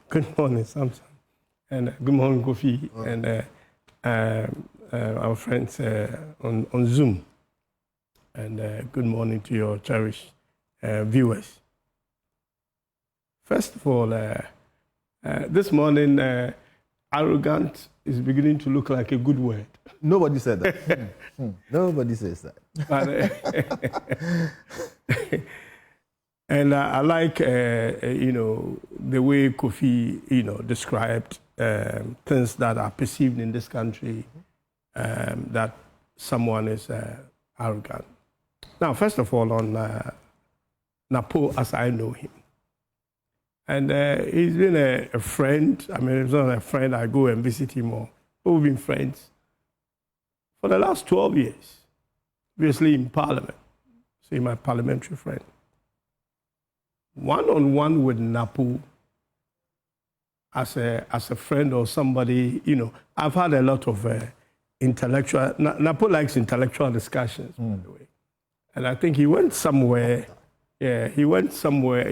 Good morning, Samson. And good morning, Kofi. And our friends on Zoom. And good morning to your cherished viewers. First of all, this morning, arrogant is beginning to look like a good word. Nobody said that. Nobody says that. But, and I like, the way Kofi, described things that are perceived in this country, that someone is arrogant. Now, first of all, on NAPO, as I know him, and he's been a friend. I mean, he's not a friend. I go and visit him more. But we've been friends for the last 12 years, obviously in Parliament. So he's my parliamentary friend. One-on-one with NAPO as a friend or somebody, I've had a lot of intellectual, NAPO likes intellectual discussions, by the way. And I think he went somewhere, I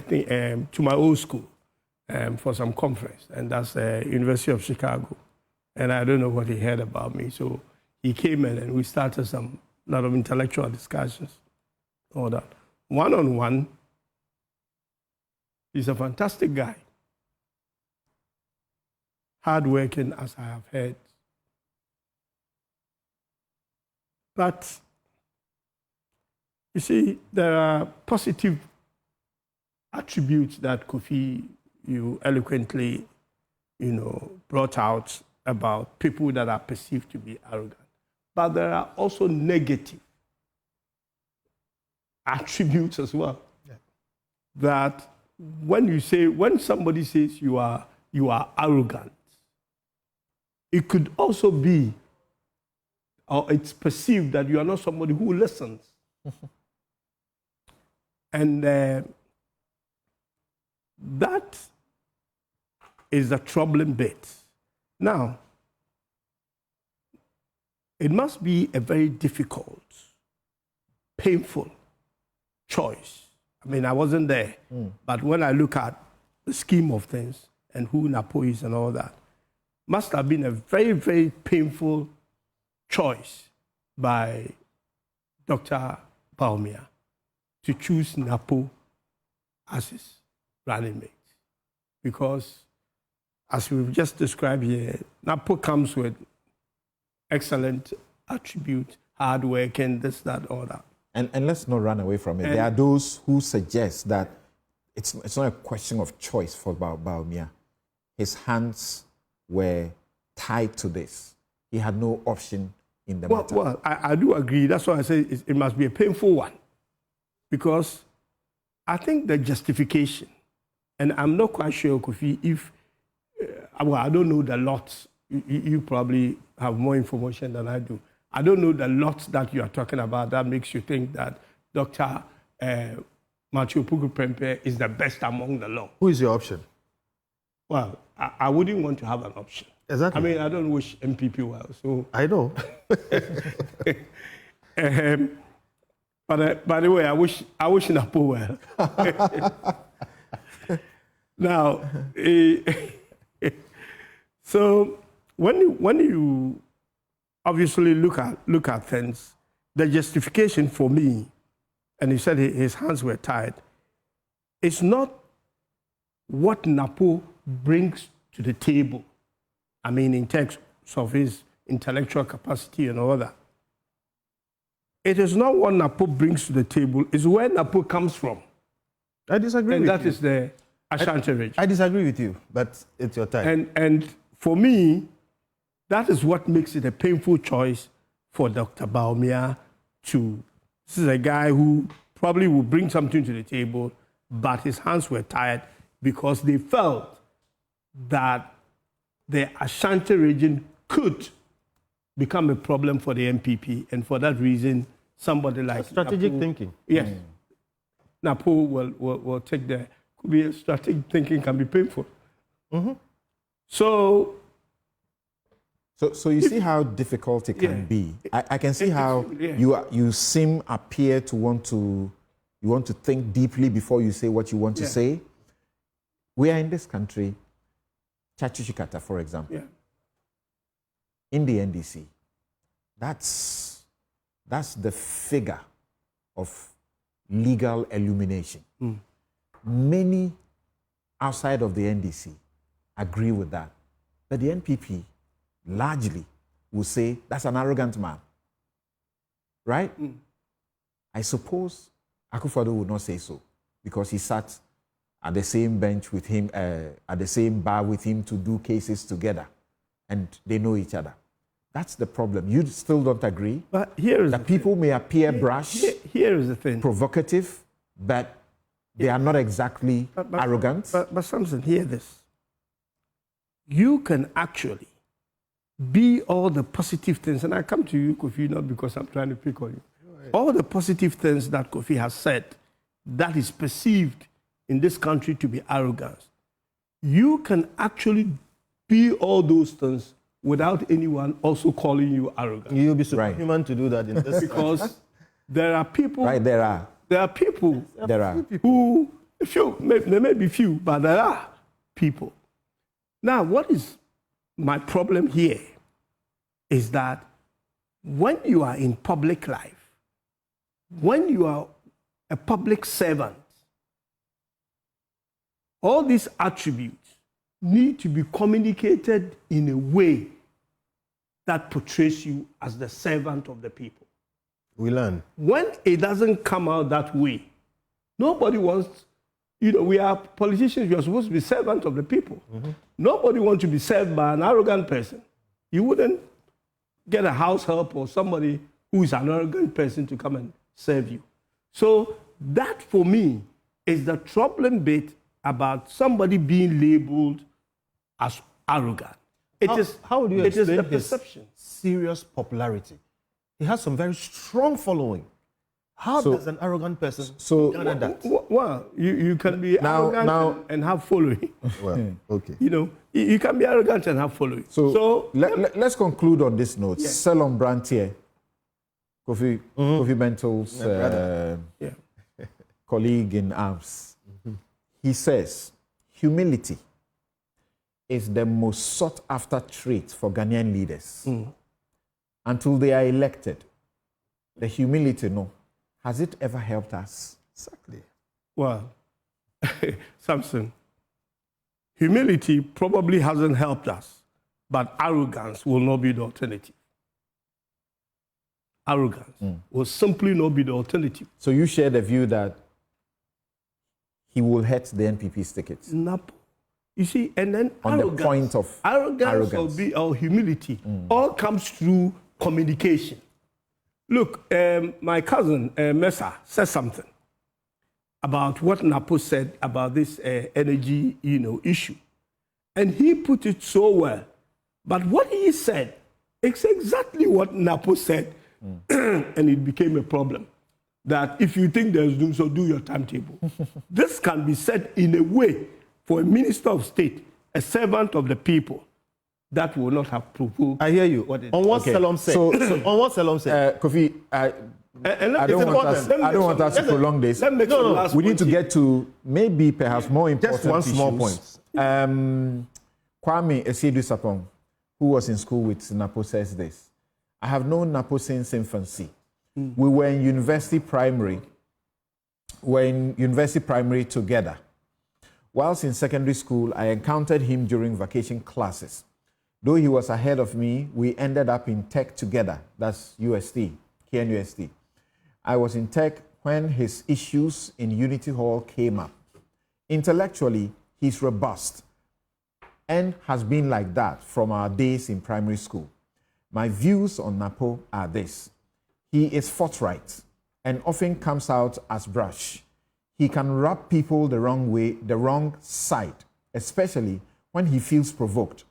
think, to my old school for some conference, and that's University of Chicago. And I don't know what he heard about me. So he came in and we started a lot of intellectual discussions, all that. One-on-one, he's a fantastic guy. Hardworking, as I have heard. But, you see, there are positive attributes that Kofi, you eloquently, brought out about people that are perceived to be arrogant. But there are also negative attributes as well. Yeah. That when somebody says you are arrogant, it could also be, or it's perceived that you are not somebody who listens. And that is the troubling bit. Now, it must be a very difficult, painful choice. I mean, I wasn't there, but when I look at the scheme of things and who NAPO is and all that, must have been a very, very painful choice by Dr. Bawumia to choose NAPO as his running mate. Because, as we've just described here, NAPO comes with excellent attributes, hard work, and this, that, all that. And let's not run away from it. There are those who suggest that it's not a question of choice for Bawumia. His hands were tied to this. He had no option in the matter. Well, I do agree. That's why I say it must be a painful one. Because I think the justification, and I'm not quite sure, Kofi, if, I don't know the lots. You probably have more information than I do. I don't know the lots that you are talking about that makes you think that Dr. Matthew Puku-Prempeh is the best among the lot. Who is your option? Well, I wouldn't want to have an option. Exactly. I mean, I don't wish MPP well, so... I know. But by the way, I wish NAPO well. Now, so when you obviously look at things, the justification for me, and he said his hands were tied, it's not what NAPO brings to the table. I mean, in terms of his intellectual capacity and all that. It is not what NAPO brings to the table, it's where NAPO comes from. I disagree with you. And that is the Ashanti region. I disagree with you, but it's your time. And for me, that is what makes it a painful choice for Dr. Bawumia to... This is a guy who probably will bring something to the table, but his hands were tied because they felt that the Ashanti region could become a problem for the MPP, and for that reason, somebody like strategic NAPO, thinking. Yes, NAPO will take the. Could be strategic thinking can be painful. Mm-hmm. So you see how difficult it can be. I can see how you appear to want to think deeply before you say what you want to say. We are in this country, Chachuchikata, for example, Yeah. in the NDC. That's the figure of legal illumination. Many outside of the NDC agree with that. But the NPP largely will say that's an arrogant man. Right? I suppose Akufo-Addo would not say so because he sat at the same bench with him, at the same bar with him to do cases together and they know each other. That's the problem. You still don't agree? But here is that people may appear brash, here is the thing. provocative, but they are not exactly arrogant. But Samson, hear this. You can actually be all the positive things, and I come to you, Kofi, not because I'm trying to pick on you. All the positive things that Kofi has said that is perceived in this country to be arrogance. You can actually be all those things without anyone also calling you arrogant. You'll be superhuman to do that in this because there are people. Right, there are. There are people. There are. Who, there may be few, but there are people. Now, what is my problem here is that when you are in public life, when you are a public servant, all these attributes need to be communicated in a way that portrays you as the servant of the people. We learn. When it doesn't come out that way, nobody wants, we are politicians, we are supposed to be servants of the people. Nobody wants to be served by an arrogant person. You wouldn't get a house help or somebody who is an arrogant person to come and serve you. So that, for me, is the troubling bit about somebody being labeled as arrogant. How would you explain the his perception? Serious popularity? He has some very strong following. How does an arrogant person garner that? Well, you can be arrogant and have following. Well, okay. You can be arrogant and have following. So let's conclude on this note. Yes. Selon Brantier, Kofi Bento's colleague in arms, he says, humility is the most sought after trait for Ghanaian leaders. Until they are elected, the humility, has it ever helped us? Exactly. Well, Samson, humility probably hasn't helped us, but arrogance will not be the alternative. Arrogance will simply not be the alternative. So you share the view that he will hurt the NPP's tickets? NAPO. You see, and then on the point of arrogance. Or humility all comes through communication. Look, my cousin Mesa said something about what NAPO said about this energy, issue, and he put it so well. But what he said is exactly what NAPO said, and it became a problem. That if you think there's doom, so do your timetable. This can be said in a way for a minister of state, a servant of the people, that will not have provoked. I hear you. On what Salom said. On what Salom said. Kofi, I don't want us to prolong this. We need to get to maybe perhaps more important just one small point. Kwame Esiedu-Sapong, who was in school with NAPO, says this. I have known NAPO since infancy. We were in university primary. Together. Whilst in secondary school, I encountered him during vacation classes. Though he was ahead of me, we ended up in tech together. That's UST, KNUST. I was in tech when his issues in Unity Hall came up. Intellectually, he's robust and has been like that from our days in primary school. My views on NAPO are this. He is forthright and often comes out as brash. He can rub people the wrong way, the wrong side, especially when he feels provoked.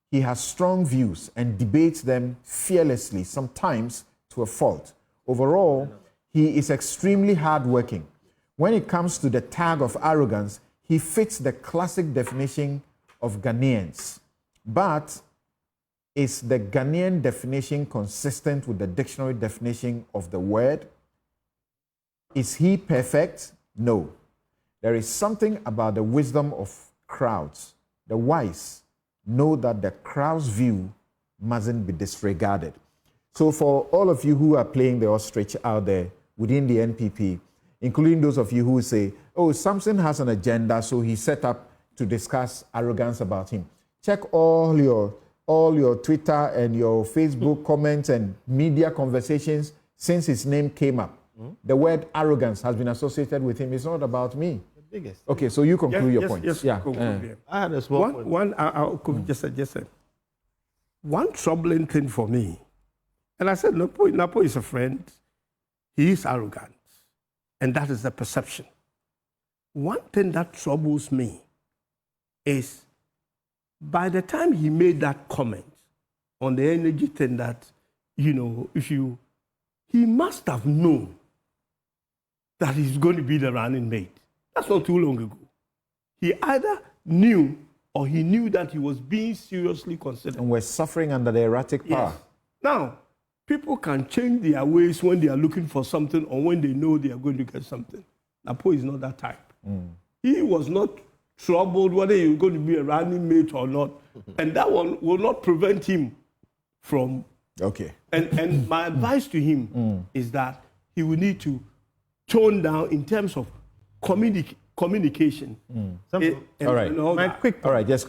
He has strong views and debates them fearlessly, sometimes to a fault. Overall, he is extremely hardworking. When it comes to the tag of arrogance, he fits the classic definition of Ghanaians. But is the Ghanaian definition consistent with the dictionary definition of the word? Is he perfect? No. There is something about the wisdom of crowds. The wise know that the crowd's view mustn't be disregarded. So for all of you who are playing the ostrich out there within the NPP, including those of you who say, oh, Samson has an agenda, so he's set up to discuss arrogance about him. Check all your Twitter and your Facebook comments and media conversations since his name came up. The word arrogance has been associated with him. It's not about me. The biggest. Okay, so you conclude your point. Yes, Yeah. I had a small point. I'll just say, one troubling thing for me, and I said, NAPO is a friend. He is arrogant. And that is the perception. One thing that troubles me is by the time he made that comment on the energy thing that, he must have known that he's going to be the running mate. That's not too long ago. He either knew or he knew that he was being seriously considered. And we're suffering under the erratic power. Yes. Now, people can change their ways when they are looking for something or when they know they are going to get something. NAPO is not that type. He was not troubled whether he was going to be a running mate or not. And that one will not prevent him from... Okay. And my advice to him is that he will need to tone down in terms of communication. All right. My quick All right, just